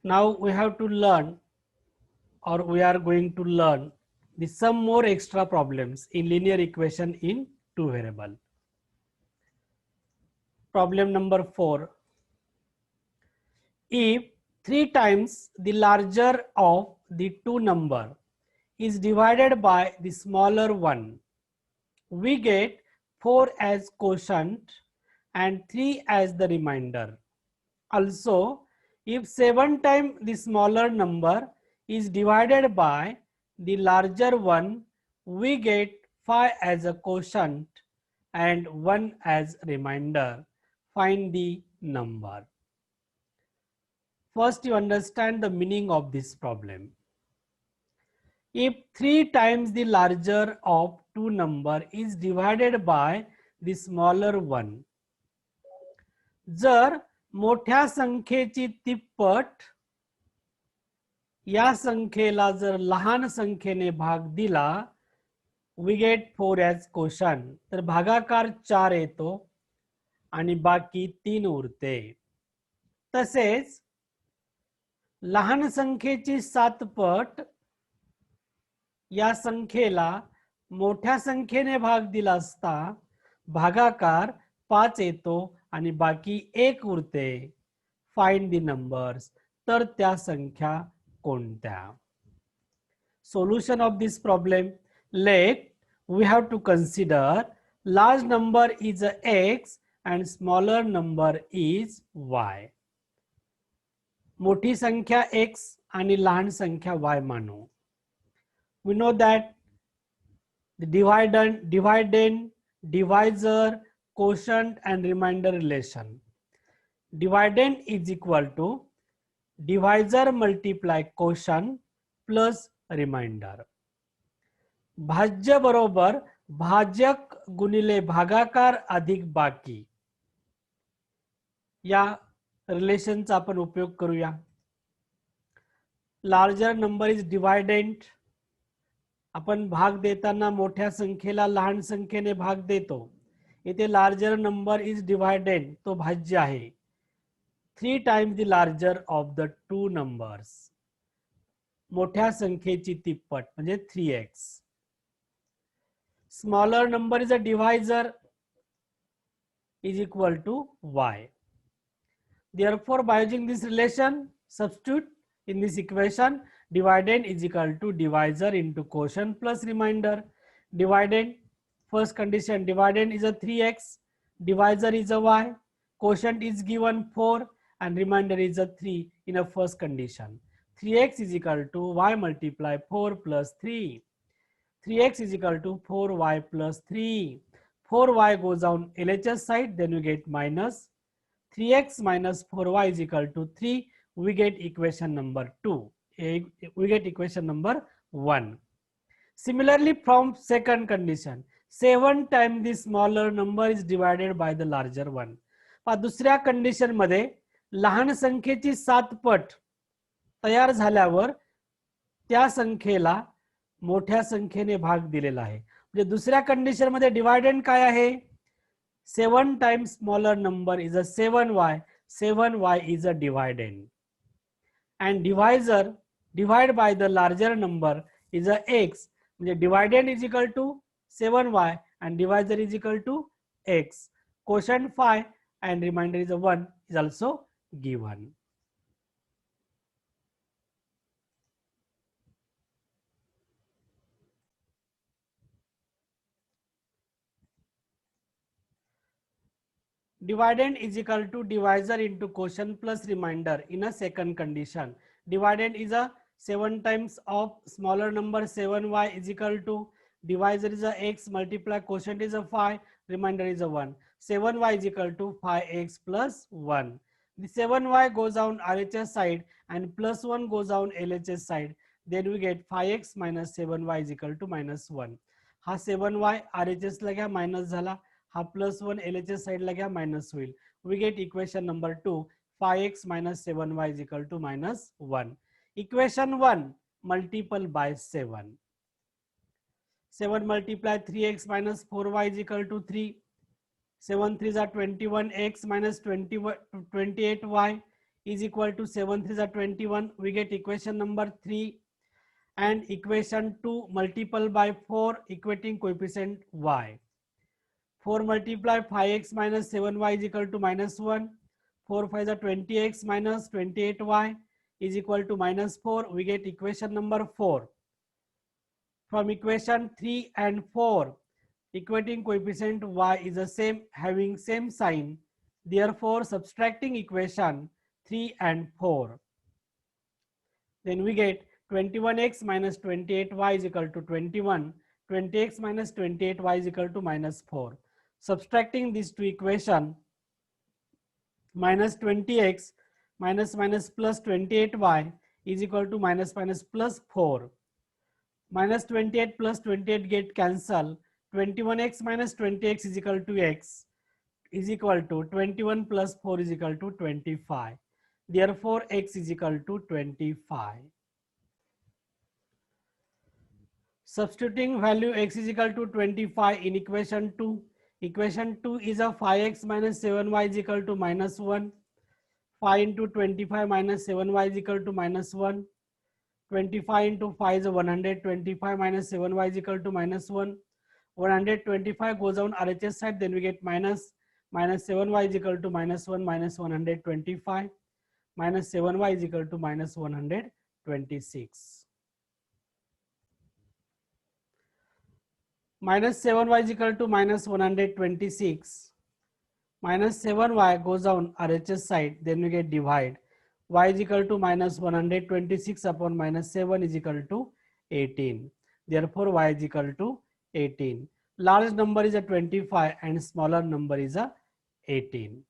Now we have to learn, or we are going to learn some more extra problems in linear equation in two variable. Problem number 4. If 3 times the larger of the two number is divided by the smaller one, we get 4 as quotient and 3 as the remainder. Also, if 7 times the smaller number is divided by the larger one, we get 5 as a quotient and 1 as remainder. Find the number. First, you understand the meaning of this problem. If 3 times the larger of two number is divided by the smaller one, जर मोठ्या संख्येची तिप्पट या संख्येला जर लहान संख्येने भाग दिला, we get 4 as quotient, तर भागाकार 4 येतो आणि बाकी 3 उरते. तसेच लहान संख्येची 7 पट या संख्येला मोठ्या संख्येने भाग दिला असता भागाकार 5 येतो आणि बाकी 1 उरते. Find the numbers. तर त्या संख्या कोणत्या? Solution of this problem. Let we have to consider large number is a x and smaller number is y. मोठी संख्या x आणि लहान संख्या y मानू. We know that the dividend, divisor, quotient and remainder relation. Dividend is equal to divisor multiply quotient plus remainder. भाज्य बरोबर भाजक गुणिले भागाकार अधिक बाकी या रिलेशनचा आपण उपयोग करूया. Larger number is dividend. आपण भाग देताना मोठ्या संख्येला लहान संख्येने भाग देतो. इथे लार्जर नंबर इज डिवायडेंट, तो भाज्य आहे. 3 times the larger of the two numbers. मोठ्या संख्येची तिप्पट म्हणजे 3x. Smaller number is a divisor is equal to y. Therefore, by using this relation, substitute in this equation, dividend is equal to divisor into quotient plus remainder. Dividend, first condition, dividend is a 3x, divisor is a y, quotient is given 4 and remainder is a 3 in a first condition. 3x is equal to y multiply 4 plus 3. 3x is equal to 4y plus 3. 4y goes on LHS side, then we get minus. 3x minus 4y is equal to 3. We get equation number 2. We get equation number 1. Similarly, from second condition, 7 times the smaller number is divided by the larger one. दुसऱ्या condition मध्ये लहान संख्येची 7 पट तयार झाल्यावर त्या संख्येला मोठ्या संख्येने भाग दिलेला आहे. म्हणजे दुसऱ्या कंडिशन मध्ये डिवायडेंड काय आहे? 7 times smaller number is a 7y. 7y is a dividend. And divisor divide by the larger number is a x. म्हणजे dividend is equal to 7y and divisor is equal to x. Quotient 5 and remainder is a 1 is also given. Dividend is equal to divisor into quotient plus remainder in a second condition. Dividend is a 7 times of smaller number 7y is equal to divisor is a x multiply quotient is a 5, remainder is a 1. 7y is equal to 5x plus 1. The 7y goes on RHS side and plus 1 goes on LHS side. Then we get 5x minus 7y is equal to minus 1. हा 7y RHS ला घ्या minus झाला. हा plus 1 LHS side ला घ्या minus होईल. We get equation number 2. 5x minus 7y is equal to minus 1. Equation 1 multiple by 7. 7 multiply 3x minus 4y is equal to 3. 7 3s are 21x minus 28y is equal to 7 3 is 21. We get equation number 3, and equation 2 multiple by 4 equating coefficient y. 4 multiply 5x minus 7y is equal to minus 1. 4 5 is 20x minus 28y is equal to minus 4. We get equation number 4. From equation 3 and 4, equating coefficient y is the same, having same sign. Therefore, subtracting equation 3 and 4, then we get 21x minus 28y is equal to 21. 20x minus 28y is equal to minus 4. Subtracting these two equations, minus 20x minus minus plus 28y is equal to minus minus plus 4. Minus 28 plus 28 get cancelled. 21x minus 20x is equal to x is equal to 21 plus 4 is equal to 25. Therefore, x is equal to 25. Substituting value x is equal to 25 in equation 2. Equation 2 is a 5x minus 7y is equal to minus 1. 5 into 25 minus 7y is equal to minus 1. 25 into 5 is 125 minus 7y is equal to minus 1. 125 goes on RHS side, then we get minus 7y is equal to minus 1 minus 125. Minus 7y is equal to minus 126. Minus 7y is equal to minus 126. Minus 7y goes down RHS side, then we get divide. Y is equal to minus 126 upon minus 7 is equal to 18. Therefore, y is equal to 18. Large number is a 25 and smaller number is a 18.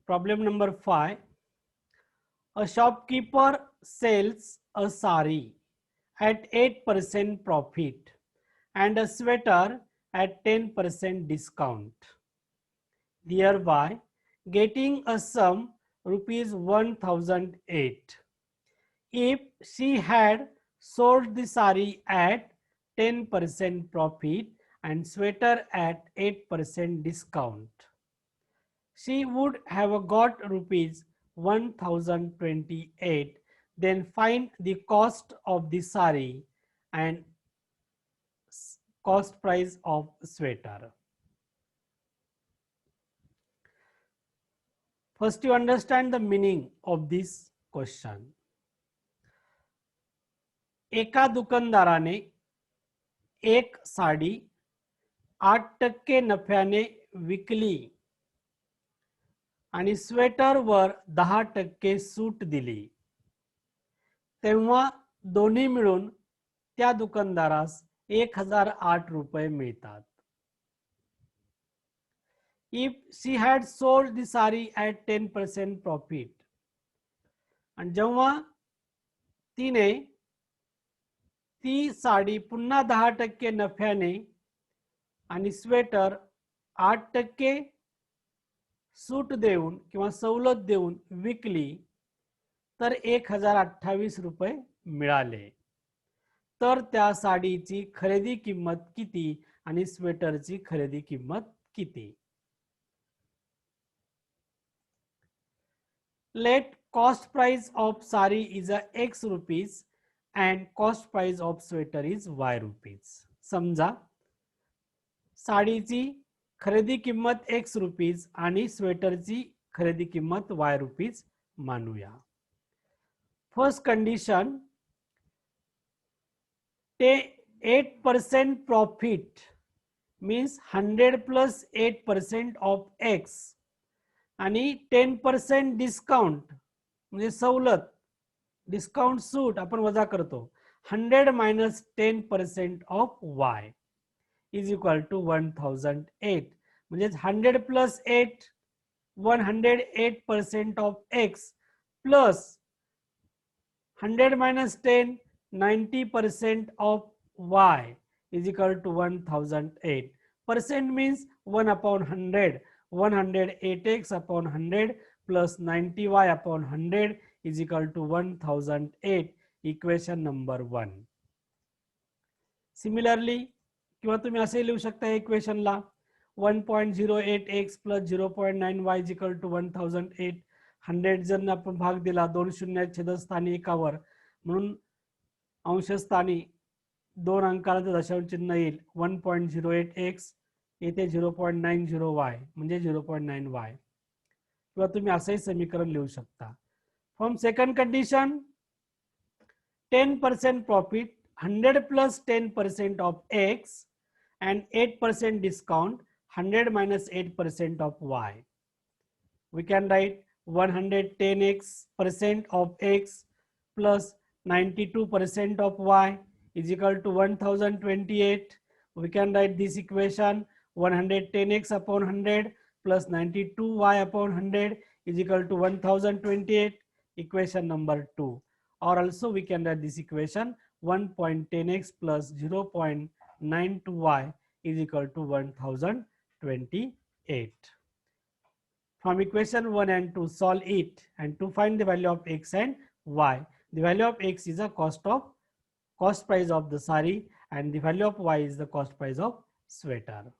Problem number 5. A shopkeeper sells a sari at 8% profit and a sweater at 10% discount, thereby getting a sum rupees 1008. If she had sold the sari at 10% profit and sweater at 8% discount, she would have got rupees 1028. Then find the cost of the sari and cost price of sweater. First, you understand the meaning of this question. एका दुकानदाराने एक साडी 8% नफ्याने विकली आणि स्वेटरवर 10% suit दिली, तेव्हा दोन्ही मिळून त्या दुकानदारास 1008 रुपये मिळतात. If she had sold the sari at 10% profit, आणि जेव्हा तिने ती साडी पुन्हा 10% नफ्याने आणि स्वेटर 8% सूट देऊन किंवा सवलत देऊन विकली, तर 1028 रुपये मिळाले. तर त्या साडीची खरेदी किंमत किती आणि स्वेटरची खरेदी किंमत किती? Let cost price of sari is a x rupees and cost price of sweater is y rupees. समजा साडीची खरेदी किंमत x रुपीज आणि स्वेटरची खरेदी किंमत y रुपीज मानूया. First condition, 8% profit means 100 plus 8% of x आणि 10% डिस्काउंट म्हणजे सवलत, डिस्काउंट सूट आपण वजा करतो. 100 minus 10% of y is equal to 1008. म्हणजे 100 plus 8, 108% of x plus 100 minus 10, 90% of y is equal to 1008. Percent means 1 upon 100. 108x upon 100 plus 90y upon 100 is equal to 1008. Equation number 1. Similarly, किंवा तुम्ही असे लिहू शकता इक्वेशनला 1.08x plus 0.9y equal to 1800 जर आपण भाग दिला 2 शून्य छेदस्थानी एकावर म्हणून अंशस्थानी 2 अंकाला दशांश चिन्ह येईल 1.08x येथे 0.90y म्हणजे 0.9y किंवा तुम्ही असंही समीकरण लिहू शकता. From second condition 10% profit 100 plus 10% of x and 8% discount 100 minus 8% of y. We can write 110% of x plus 92% of y is equal to 1028. We can write this equation 110x upon 100 plus 92y upon 100 is equal to 1028, equation number 2. Or also we can write this equation 1.10x plus 0.92y is equal to 1028. From equation 1 and 2 solve it and to find the value of x and y. The value of x is the cost price of the sari and the value of y is the cost price of sweater.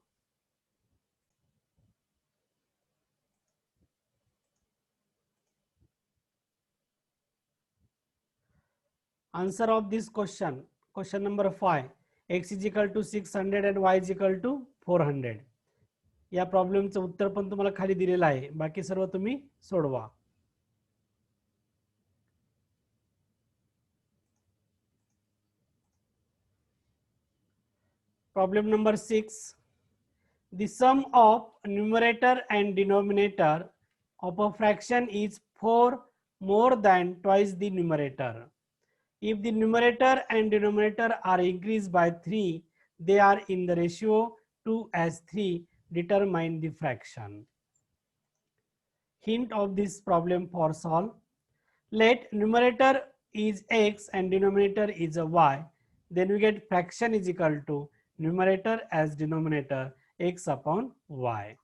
Answer of this question, question number 5, x is equal to 600 and y is equal to 400. या प्रॉब्लेमचं उत्तर पण तुम्हाला खाली दिलेलं आहे, बाकी सर्व तुम्ही सोडवा. Problem number 6, the sum of numerator and denominator of a fraction is 4 more than twice the numerator. If the numerator and denominator are increased by 3, they are in the ratio 2:3. Determine the fraction. Hint of this problem for solve. Let numerator is x and denominator is a y. Then we get fraction is equal to numerator as denominator x upon y.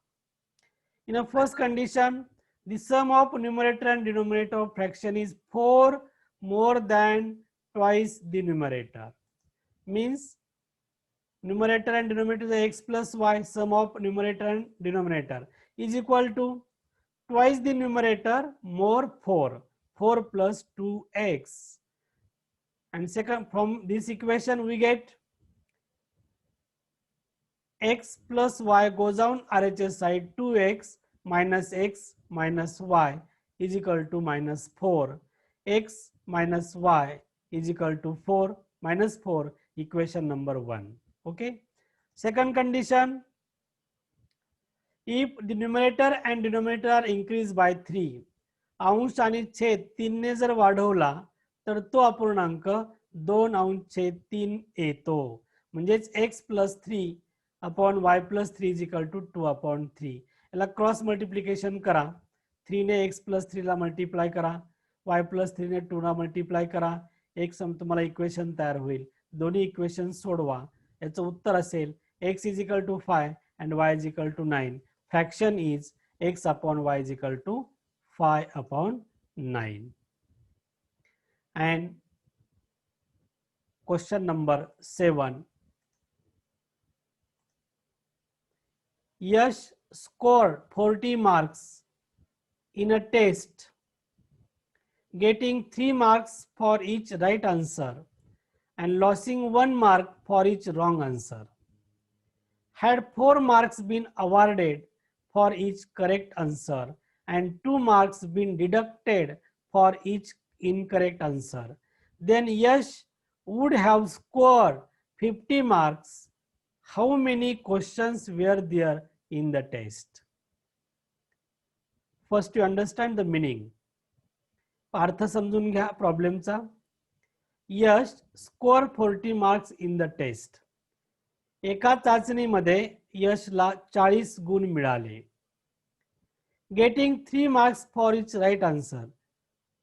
In a first condition, the sum of numerator and denominator of fraction is 4 more than twice the numerator. Means numerator and denominator is x plus y, sum of numerator and denominator is equal to twice the numerator more 4 plus 2x. And second, from this equation we get x plus y goes down RHS side, 2x minus x minus y is equal to minus 4. X minus y is equal to 4 minus 4, equation number 1. Okay. Second condition, if the numerator and denominator are increased by 3, अंश आणि छेद 3 ने जर वाढवला तर तो अपूर्णांक 2/3 येतो. म्हणजेच x plus 3 upon y plus 3 is equal to 2/3. याला क्रॉस मल्टिप्लिकेशन करा. 3 ने x plus 3 ला मल्टिप्लाय करा, y plus 3 ने 2 ला मल्टिप्लाय करा, एक सम तुम्हाला इक्वेशन तयार होईल. दोन्ही इक्वेशन सोडवा. याचं उत्तर असेल x is equal to 5 and y is equal to 9. Fraction is x upon y is equal to 5/9. And question number 7, Yash scored 40 marks in a test, getting 3 marks for each right answer and losing 1 mark for each wrong answer. Had 4 marks been awarded for each correct answer and 2 marks been deducted for each incorrect answer, then Yash would have scored 50 marks. How many questions were there in the test? First you understand the meaning. अर्थ समजून घ्या प्रॉब्लेमचा. Yash score 40 marks in the test. एका चाचणीमध्ये यशला 40 गुण मिळाले. Getting 3 marks for each right answer.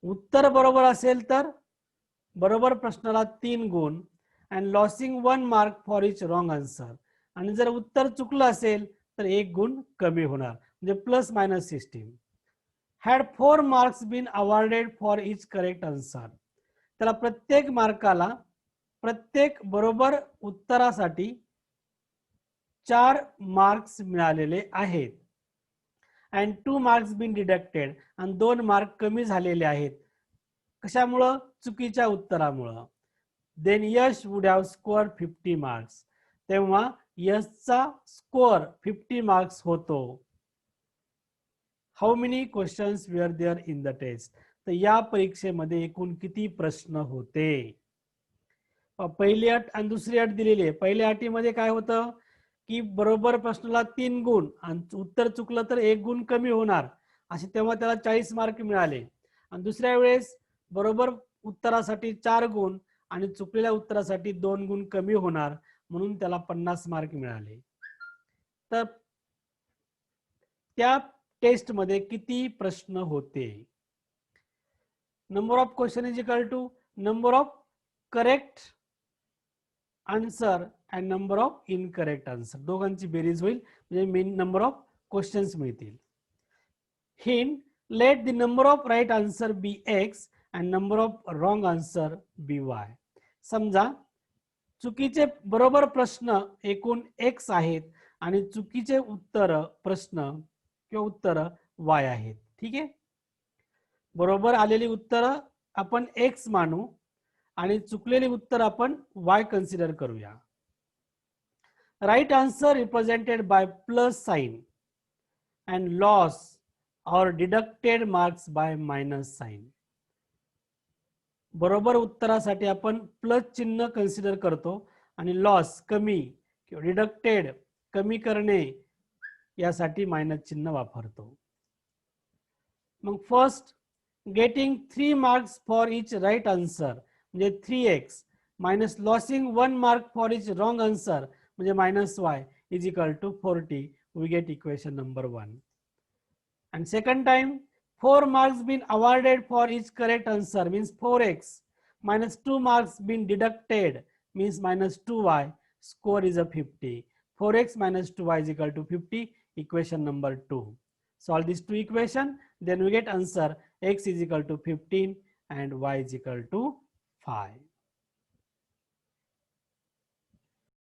उत्तर बरोबर असेल तर बरोबर प्रश्नाला 3 गुण and losing 1 mark for each wrong answer. आणि जर उत्तर चुकलं असेल तर 1 गुण कमी होणार, म्हणजे plus minus system. Had 4 marks been awarded for each correct answer. त्याला प्रत्येक मार्काला प्रत्येक बरोबर उत्तरासाठी 4 मार्क्स मिळालेले आहेत अँड 2 मार्क्स बीन डिडक्टेड आणि 2 मार्क कमी झालेले आहेत. कशामुळं? चुकीच्या उत्तरामुळं. Then Yash would have score 50 marks. तेव्हा यशचा स्कोअर 50 मार्क्स होतो. How many questions were there in the test. तर या परीक्षेमध्ये एकूण किती प्रश्न होते? पहिली अट आणि दुसरी अट दिलेली आहे. पहिल्या अटीमध्ये काय होतं की बरोबर प्रश्नाला 3 गुण आणि उत्तर चुकलं तर 1 गुण कमी होणार असे, तेव्हा त्याला 40 मार्क मिळाले. आणि दुसऱ्या वेळेस बरोबर उत्तरासाठी 4 गुण आणि चुकलेल्या उत्तरासाठी 2 गुण कमी होणार, म्हणून त्याला 50 मार्क मिळाले. तर त्या टेस्ट मध्ये किती प्रश्न होते? Number of question is equal to number of correct answer and number of incorrect answer. दोघांची बेरीज होईल म्हणजे मेन नंबर ऑफ क्वेश्चन्स मिळतील. Hint, let the number of right answer be X and number of wrong answer be Y. समजा चुकीचे बरोबर प्रश्न एकूण एक्स आहेत आणि चुकीचे उत्तर प्रश्न किंवा उत्तर वाय आहेत. ठीक आहे. बरोबर आलेली उत्तर आपण एक्स मानू आणि चुकलेली उत्तर आपण वाय कन्सिडर करूया. Right answer represented by plus sign and loss or deducted marks by minus sign. बरोबर उत्तरासाठी आपण प्लस चिन्ह कन्सिडर करतो आणि लॉस कमी किंवा डिडक्टेड कमी करणे यासाठी मायनस चिन्ह वापरतो. मग first, getting 3 marks for each right answer म्हणजे 3x minus losing 1 mark for each wrong answer म्हणजे minus Y is equal to 40. We get equation number 1. And second time, 4 marks been awarded for each correct answer means 4x minus 2 marks been deducted means minus 2y. Score is a 50. 4x minus 2y is equal to 50. Equation number 2. Solve these two equations, then we get answer x is equal to 15 and y is equal to 5.